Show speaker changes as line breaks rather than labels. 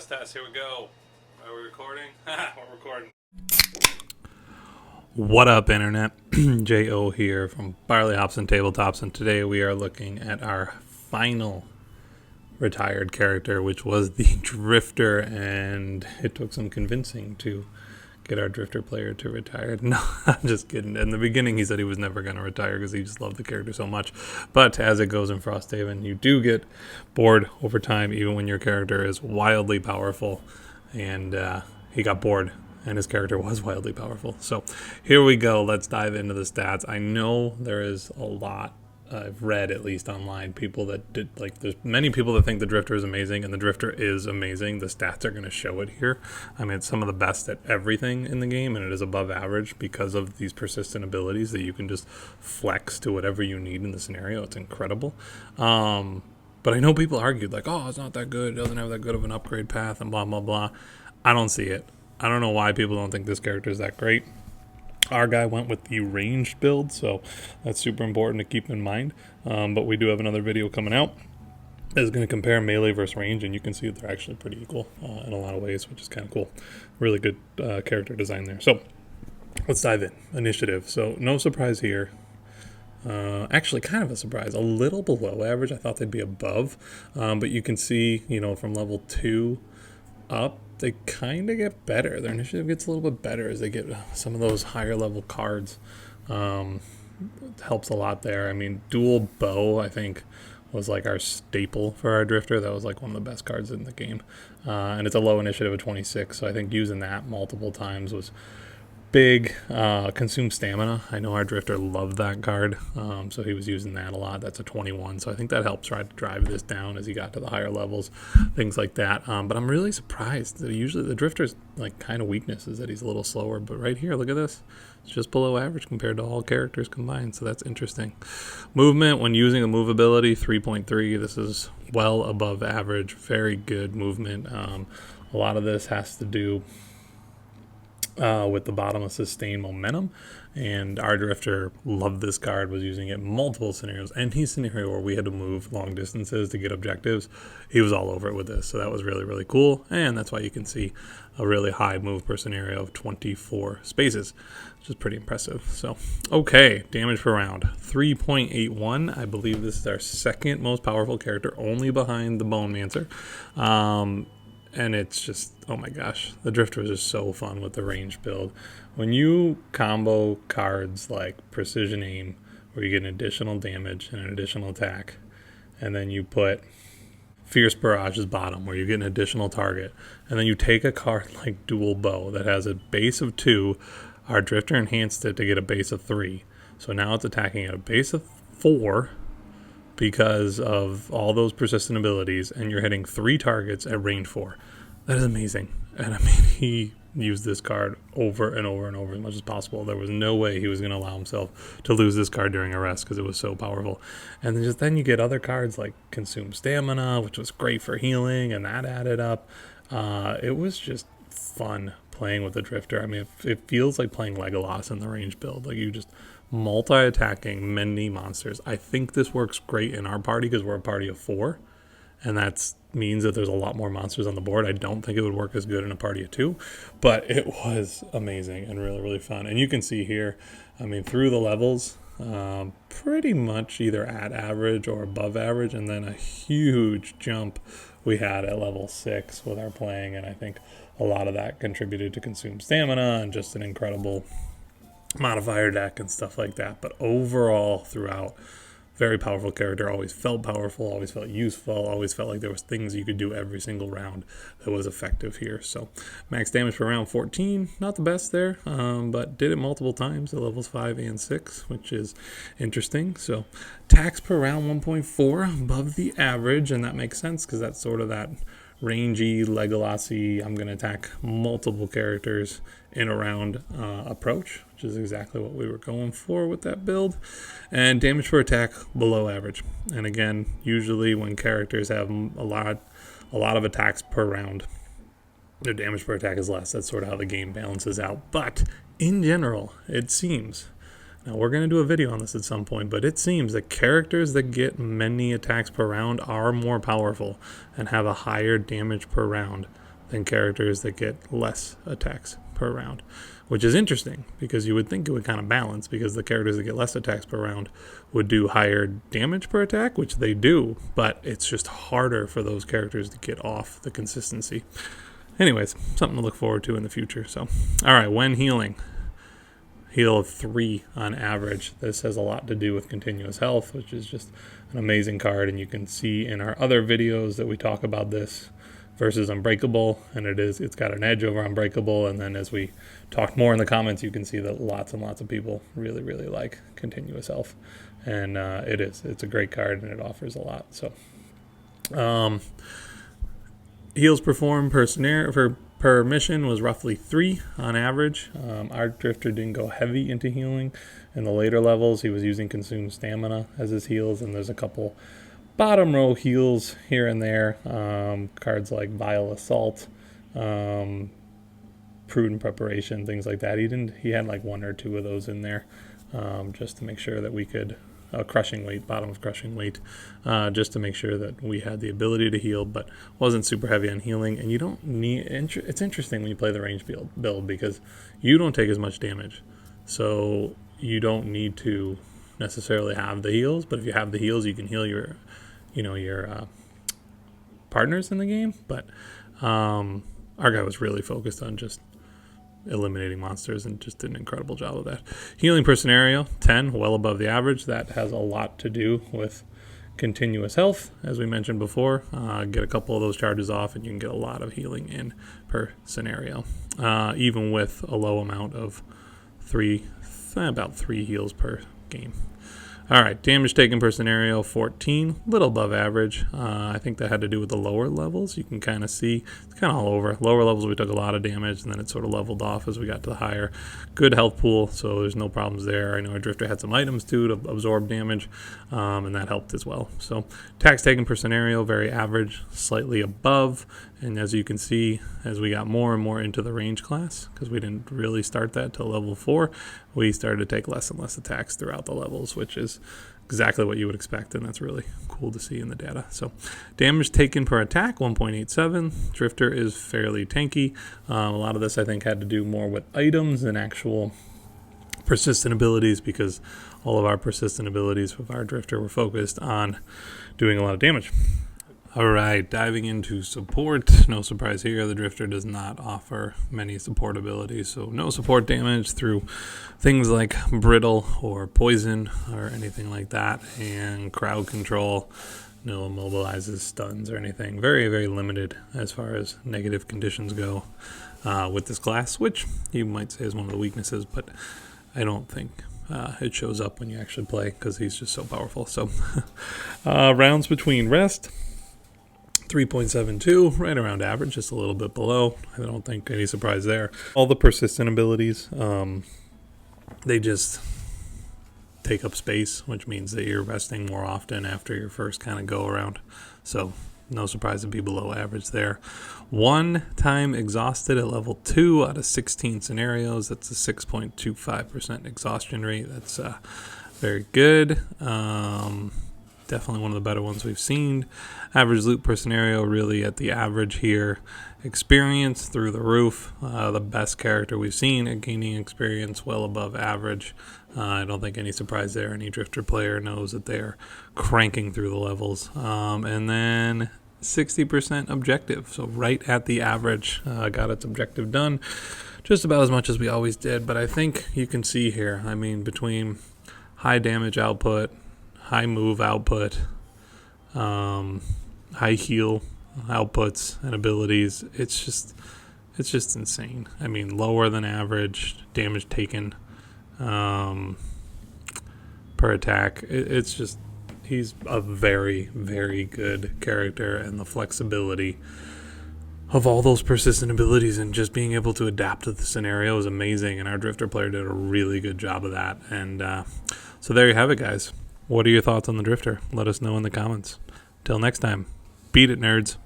Test, here we go. Are we recording? We're recording. What up, Internet? J.O. here from Barley Hops and Tabletops, and today we are looking at our final retired character, which was the Drifter, and it took some convincing to get our Drifter player to retire. No, I'm just kidding. In the beginning, he said he was never going to retire because he just loved the character so much. But as it goes in Frosthaven, you do get bored over time, even when your character is wildly powerful. And he got bored, and his character was wildly powerful. So here we go. Let's dive into the stats. I know there is a lot. I've read, at least online, people that did, like, there's many people that think the Drifter is amazing, and the Drifter is amazing. The stats are going to show it here. I mean, it's some of the best at everything in the game, and it is above average because of these persistent abilities that you can just flex to whatever you need in the scenario. It's incredible. But I know people argued, like, oh, it's not that good, it doesn't have that good of an upgrade path, and blah, blah, blah. I don't see it. I don't know why people don't think this character is that great. Our guy went with the ranged build, so that's super important to keep in mind. But we do have another video coming out that's going to compare melee versus range, and you can see that they're actually pretty equal in a lot of ways, which is kind of cool. Really good character design there. So let's dive in. Initiative. So no surprise here. Actually, kind of a surprise. A little below average. I thought they'd be above. But you can see, from level 2 up, they kind of get better. Their initiative gets a little bit better as they get some of those higher level cards. Helps a lot there. I mean, dual bow, I think, was like our staple for our Drifter. That was like one of the best cards in the game. And it's a low initiative of 26, so I think using that multiple times was big. Consume stamina. I know our Drifter loved that card, so he was using that a lot. That's a 21, so I think that helps try to drive this down as he got to the higher levels, things like that. But I'm really surprised that usually the Drifter's like kind of weakness is that he's a little slower, but right here, look at this. It's just below average compared to all characters combined, so that's interesting. Movement, when using a move ability, 3.3. This is well above average. Very good movement. A lot of this has to do with the bottom of sustained momentum, and our Drifter loved this card, was using it in multiple scenarios. Any scenario where we had to move long distances to get objectives, he was all over it with this, so that was really, really cool. And that's why you can see a really high move per scenario of 24 spaces, which is pretty impressive. So okay, damage per round 3.81. I believe this is our second most powerful character, only behind the Bone Mancer. And it's just, oh my gosh, the Drifter is just so fun with the range build. When you combo cards like Precision Aim, where you get an additional damage and an additional attack, and then you put Fierce Barrage as bottom, where you get an additional target, and then you take a card like Dual Bow that has a base of 2, our Drifter enhanced it to get a base of 3. So now it's attacking at a base of 4, because of all those persistent abilities, and you're hitting 3 targets at range 4. That is amazing. And I mean, he used this card over and over and over as much as possible. There was no way he was going to allow himself to lose this card during a rest because it was so powerful. And then you get other cards like Consume Stamina, which was great for healing, and that added up. It was just fun playing with the Drifter. I mean, it feels like playing Legolas in the range build. Like, you just multi-attacking many monsters. I think this works great in our party because we're a party of 4, and that means that there's a lot more monsters on the board. I don't think it would work as good in a party of 2, but it was amazing and really, really fun. And you can see here, I mean, through the levels, pretty much either at average or above average, and then a huge jump we had at level 6 with our playing, and I think a lot of that contributed to Consume Stamina and just an incredible modifier deck and stuff like that. But overall, throughout, very powerful character. Always felt powerful, always felt useful, always felt like there was things you could do every single round that was effective here. So max damage per round 14, not the best there, but did it multiple times at levels 5 and 6, which is interesting. So attacks per round 1.4, above the average, and that makes sense because that's sort of that rangy, Legolasy, I'm going to attack multiple characters in a round approach, which is exactly what we were going for with that build. And damage per attack below average. And again, usually when characters have a lot of attacks per round, their damage per attack is less. That's sort of how the game balances out. But in general, it seems, now we're going to do a video on this at some point, but it seems that characters that get many attacks per round are more powerful and have a higher damage per round than characters that get less attacks per round, which is interesting because you would think it would kind of balance, because the characters that get less attacks per round would do higher damage per attack, which they do, but it's just harder for those characters to get off the consistency. Anyways, something to look forward to in the future. So, all right, when healing, heal of 3 on average. This has a lot to do with continuous health, which is just an amazing card, and you can see in our other videos that we talk about this versus Unbreakable, and it's got an edge over Unbreakable. And then as we talked more in the comments, you can see that lots and lots of people really, really like continuous health, and it's a great card, and it offers a lot. So heals performed per mission was roughly 3 on average. Our drifter didn't go heavy into healing. In the later levels, he was using consumed stamina as his heals, and there's a couple bottom row heals here and there. Cards like Vile Assault, Prudent Preparation, things like that. He had like 1 or 2 of those in there, just to make sure that we could Crushing Weight, bottom of Crushing Weight, just to make sure that we had the ability to heal, but wasn't super heavy on healing. And you don't need, it's interesting when you play the range build because you don't take as much damage, so you don't need to necessarily have the heals. But if you have the heals, you can heal your partners in the game. But our guy was really focused on just eliminating monsters and just did an incredible job of that. Healing per scenario, 10, well above the average. That has a lot to do with continuous health, as we mentioned before. Get a couple of those charges off and you can get a lot of healing in per scenario, even with a low amount of about 3 heals per game. All right, damage taken per scenario, 14, little above average. I think that had to do with the lower levels. You can kind of see, it's kind of all over. Lower levels, we took a lot of damage, and then it sort of leveled off as we got to the higher. Good health pool, so there's no problems there. I know our drifter had some items, too, to absorb damage, and that helped as well. So attacks taken per scenario, very average, slightly above. And as you can see, as we got more and more into the range class, because we didn't really start that till level 4, we started to take less and less attacks throughout the levels, which is exactly what you would expect, and that's really cool to see in the data. So damage taken per attack, 1.87. Drifter is fairly tanky. A lot of this, I think, had to do more with items than actual persistent abilities, because all of our persistent abilities with our drifter were focused on doing a lot of damage. All right, diving into support. No surprise here, the drifter does not offer many support abilities, so no support damage through things like brittle or poison or anything like that, and crowd control, no immobilizes, stuns, or anything. Very, very limited as far as negative conditions go with this class, which you might say is one of the weaknesses, but I don't think it shows up when you actually play because he's just so powerful. So rounds between rest, 3.72, right around average, just a little bit below. I don't think any surprise there. All the persistent abilities, they just take up space, which means that you're resting more often after your first kind of go around. So no surprise to be below average there. 1 time exhausted at level 2 out of 16 scenarios. That's a 6.25% exhaustion rate. That's very good. Definitely one of the better ones we've seen. Average loot per scenario, really at the average here. Experience through the roof. The best character we've seen at gaining experience, well above average. I don't think any surprise there. Any drifter player knows that they're cranking through the levels. And then 60% objective, so right at the average. Got its objective done. Just about as much as we always did, but I think you can see here, I mean, between high damage output, high move output, high heal outputs and abilities, it's just insane. I mean, lower than average damage taken per attack. It's just, he's a very, very good character, and the flexibility of all those persistent abilities and just being able to adapt to the scenario is amazing, and our drifter player did a really good job of that. And so there you have it, guys. What are your thoughts on the drifter? Let us know in the comments. Till next time, beat it, nerds.